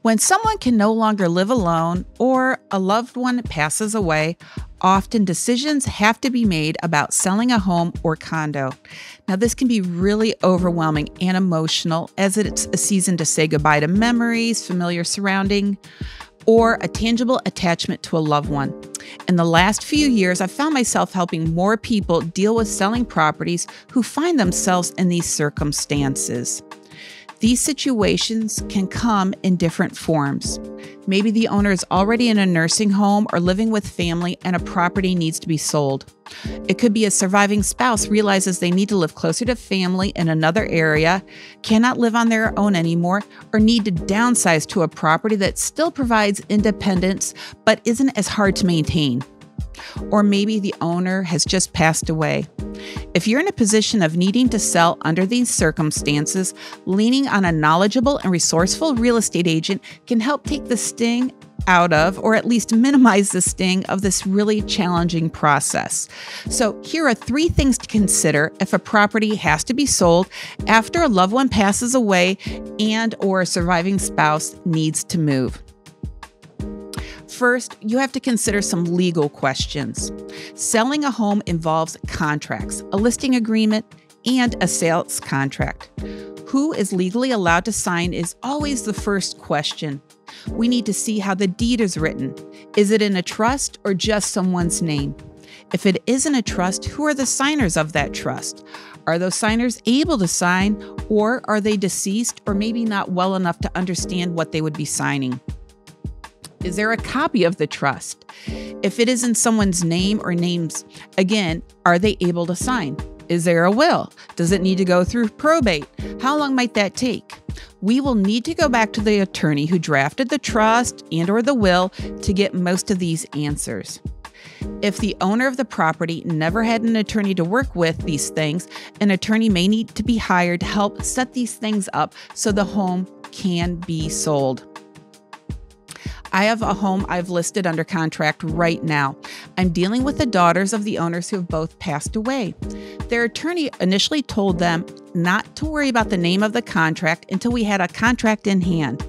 When someone can no longer live alone or a loved one passes away, often decisions have to be made about selling a home or condo. Now, this can be really overwhelming and emotional as it's a season to say goodbye to memories, familiar surrounding, or a tangible attachment to a loved one. In the last few years, I've found myself helping more people deal with selling properties who find themselves in these circumstances. These situations can come in different forms. Maybe the owner is already in a nursing home or living with family and a property needs to be sold. It could be a surviving spouse realizes they need to live closer to family in another area, cannot live on their own anymore, or need to downsize to a property that still provides independence but isn't as hard to maintain. Or maybe the owner has just passed away. If you're in a position of needing to sell under these circumstances, leaning on a knowledgeable and resourceful real estate agent can help take the sting out of, or at least minimize the sting of this really challenging process. So here are 3 things to consider if a property has to be sold after a loved one passes away and or a surviving spouse needs to move. First, you have to consider some legal questions. Selling a home involves contracts, a listing agreement, and a sales contract. Who is legally allowed to sign is always the first question. We need to see how the deed is written. Is it in a trust or just someone's name? If it isn't a trust, who are the signers of that trust? Are those signers able to sign, or are they deceased or maybe not well enough to understand what they would be signing? Is there a copy of the trust? If it is in someone's name or names, again, are they able to sign? Is there a will? Does it need to go through probate? How long might that take? We will need to go back to the attorney who drafted the trust and or the will to get most of these answers. If the owner of the property never had an attorney to work with these things, an attorney may need to be hired to help set these things up so the home can be sold. I have a home I've listed under contract right now. I'm dealing with the daughters of the owners who have both passed away. Their attorney initially told them not to worry about the name of the contract until we had a contract in hand.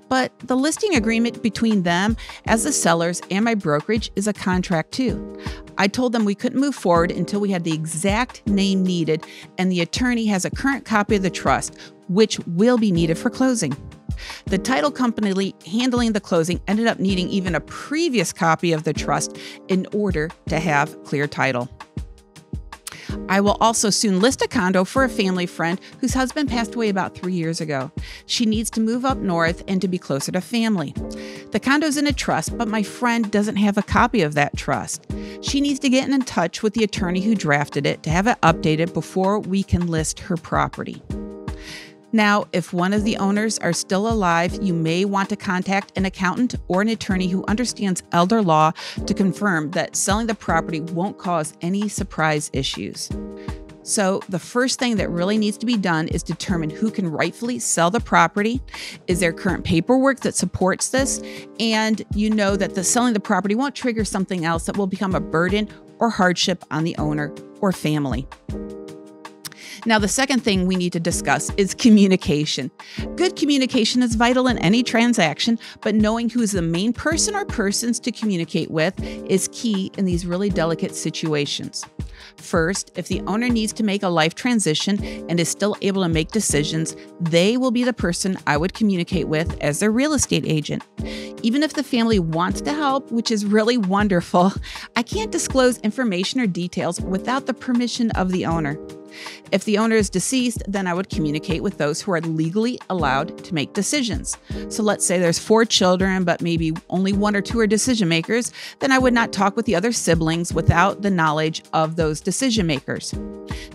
But the listing agreement between them as the sellers and my brokerage is a contract too. I told them we couldn't move forward until we had the exact name needed, and the attorney has a current copy of the trust, which will be needed for closing. The title company handling the closing ended up needing even a previous copy of the trust in order to have clear title. I will also soon list a condo for a family friend whose husband passed away about 3 years ago. She needs to move up north and to be closer to family. The condo's in a trust, but my friend doesn't have a copy of that trust. She needs to get in touch with the attorney who drafted it to have it updated before we can list her property. Now, if one of the owners are still alive, you may want to contact an accountant or an attorney who understands elder law to confirm that selling the property won't cause any surprise issues. So the first thing that really needs to be done is determine who can rightfully sell the property. Is there current paperwork that supports this? And you know that the selling the property won't trigger something else that will become a burden or hardship on the owner or family. Now, the second thing we need to discuss is communication. Good communication is vital in any transaction, but knowing who is the main person or persons to communicate with is key in these really delicate situations. First, if the owner needs to make a life transition and is still able to make decisions, they will be the person I would communicate with as their real estate agent. Even if the family wants to help, which is really wonderful, I can't disclose information or details without the permission of the owner. If the owner is deceased, then I would communicate with those who are legally allowed to make decisions. So let's say there's 4 children, but maybe only 1 or 2 are decision makers, then I would not talk with the other siblings without the knowledge of those decision makers.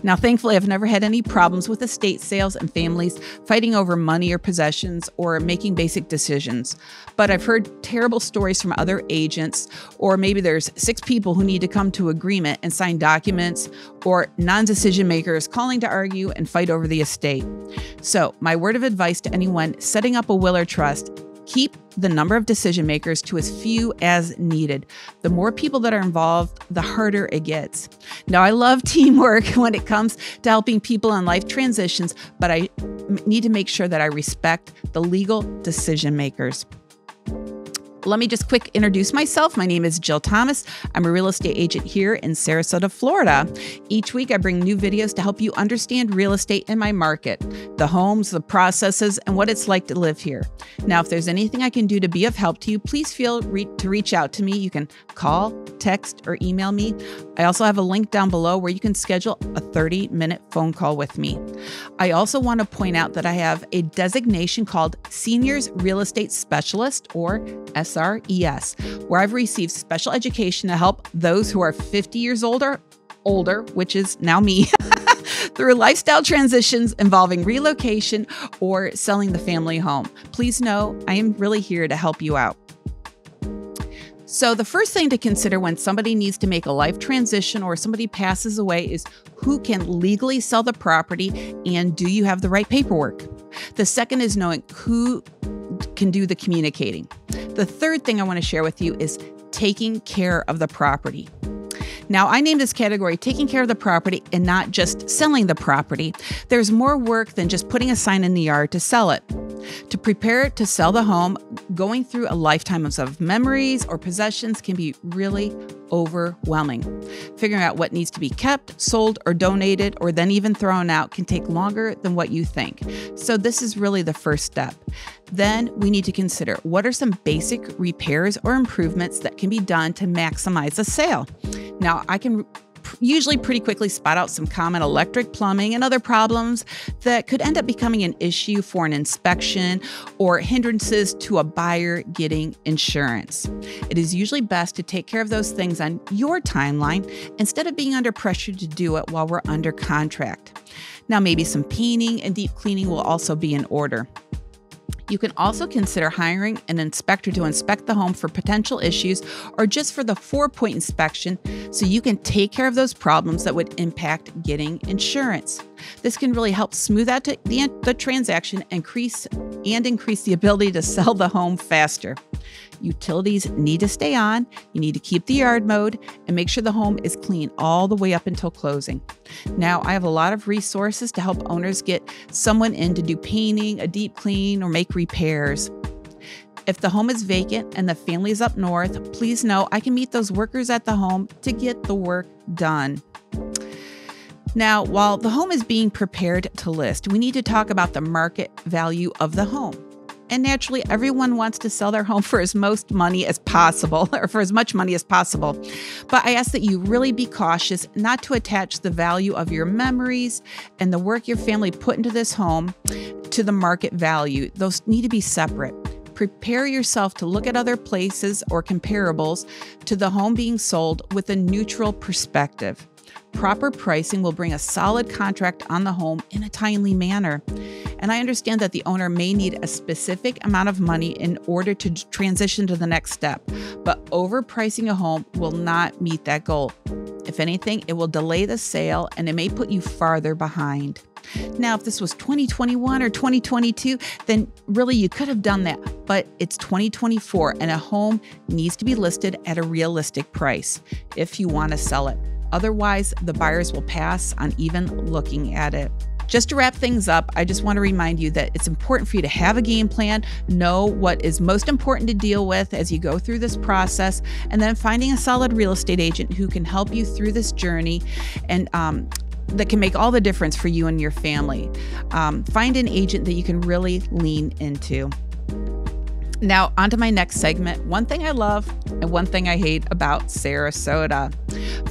Now, thankfully, I've never had any problems with estate sales and families fighting over money or possessions or making basic decisions. But I've heard terrible stories from other agents, or maybe there's 6 people who need to come to agreement and sign documents, or non-decision makers calling to argue and fight over the estate. So my word of advice to anyone setting up a will or trust Keep the number of decision makers to as few as needed. The more people that are involved, the harder it gets. Now, I love teamwork when it comes to helping people in life transitions, but I need to make sure that I respect the legal decision makers. Let me just quick introduce myself. My name is Jill Thomas. I'm a real estate agent here in Sarasota, Florida. Each week I bring new videos to help you understand real estate in my market, the homes, the processes, and what it's like to live here. Now, if there's anything I can do to be of help to you, please feel to reach out to me. You can call, text, or email me. I also have a link down below where you can schedule a 30-minute phone call with me. I also want to point out that I have a designation called Seniors Real Estate Specialist, or SRES, where I've received special education to help those who are 50 years older, which is now me, through lifestyle transitions involving relocation or selling the family home. Please know I am really here to help you out. So the first thing to consider when somebody needs to make a life transition or somebody passes away is who can legally sell the property and do you have the right paperwork? The second is knowing who can do the communicating. The third thing I want to share with you is taking care of the property. Now, I named this category taking care of the property and not just selling the property. There's more work than just putting a sign in the yard to sell it. To prepare to sell the home, going through a lifetime of memories or possessions can be really overwhelming. Figuring out what needs to be kept, sold, or donated, or then even thrown out can take longer than what you think. So this is really the first step. Then we need to consider what are some basic repairs or improvements that can be done to maximize a sale. Now, I can usually pretty quickly spot out some common electric, plumbing, and other problems that could end up becoming an issue for an inspection or hindrances to a buyer getting insurance. It is usually best to take care of those things on your timeline instead of being under pressure to do it while we're under contract. Now, maybe some painting and deep cleaning will also be in order. You can also consider hiring an inspector to inspect the home for potential issues or just for the 4-point inspection so you can take care of those problems that would impact getting insurance. This can really help smooth out the transaction and increase the ability to sell the home faster. Utilities need to stay on. You need to keep the yard mowed and make sure the home is clean all the way up until closing. Now, I have a lot of resources to help owners get someone in to do painting, a deep clean, or make repairs. If the home is vacant and the family is up north, please know I can meet those workers at the home to get the work done. Now, while the home is being prepared to list, we need to talk about the market value of the home. And naturally, everyone wants to sell their home for as much money as possible. But I ask that you really be cautious not to attach the value of your memories and the work your family put into this home to the market value. Those need to be separate. Prepare yourself to look at other places or comparables to the home being sold with a neutral perspective. Proper pricing will bring a solid contract on the home in a timely manner. And I understand that the owner may need a specific amount of money in order to transition to the next step, but overpricing a home will not meet that goal. If anything, it will delay the sale and it may put you farther behind. Now, if this was 2021 or 2022, then really you could have done that, but it's 2024 and a home needs to be listed at a realistic price if you want to sell it. Otherwise, the buyers will pass on even looking at it. Just to wrap things up, I just want to remind you that it's important for you to have a game plan, know what is most important to deal with as you go through this process, and then finding a solid real estate agent who can help you through this journey and that can make all the difference for you and your family. Find an agent that you can really lean into. Now, on to my next segment, one thing I love and one thing I hate about Sarasota.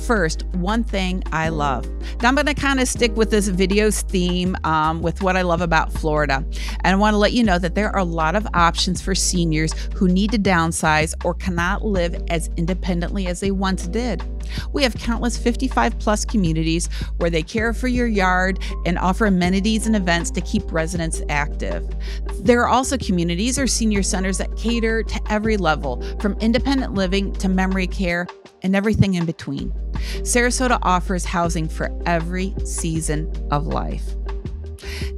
First, one thing I love. Now, I'm going to kind of stick with this video's theme with what I love about Florida. And I want to let you know that there are a lot of options for seniors who need to downsize or cannot live as independently as they once did. We have countless 55-plus communities where they care for your yard and offer amenities and events to keep residents active. There are also communities or senior centers that cater to every level, from independent living to memory care and everything in between. Sarasota offers housing for every season of life.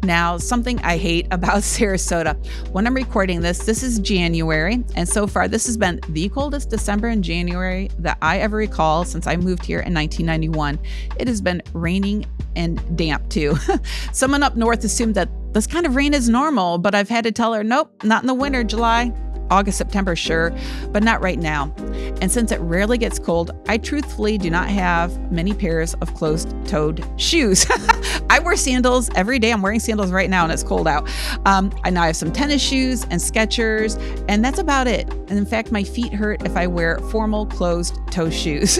Now, something I hate about Sarasota. When I'm recording this is January, and so far this has been the coldest December and January that I ever recall since I moved here in 1991. It has been raining and damp too. Someone up north assumed that this kind of rain is normal, but I've had to tell her, nope, not in the winter, July. August, September, sure, but not right now. And since it rarely gets cold, I truthfully do not have many pairs of closed-toed shoes. I wear sandals every day. I'm wearing sandals right now and it's cold out. I now have some tennis shoes and Skechers, and that's about it. And in fact, my feet hurt if I wear formal closed-toe shoes.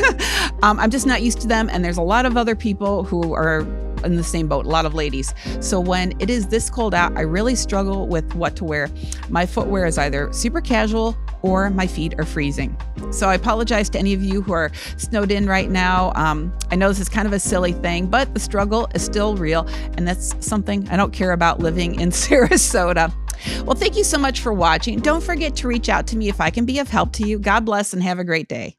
I'm just not used to them, and there's a lot of other people who are in the same boat, a lot of ladies. So when it is this cold out, I really struggle with what to wear. My footwear is either super casual or my feet are freezing. So I apologize to any of you who are snowed in right now. I know this is kind of a silly thing, but the struggle is still real. And that's something I don't care about living in Sarasota. Well, thank you so much for watching. Don't forget to reach out to me if I can be of help to you. God bless and have a great day.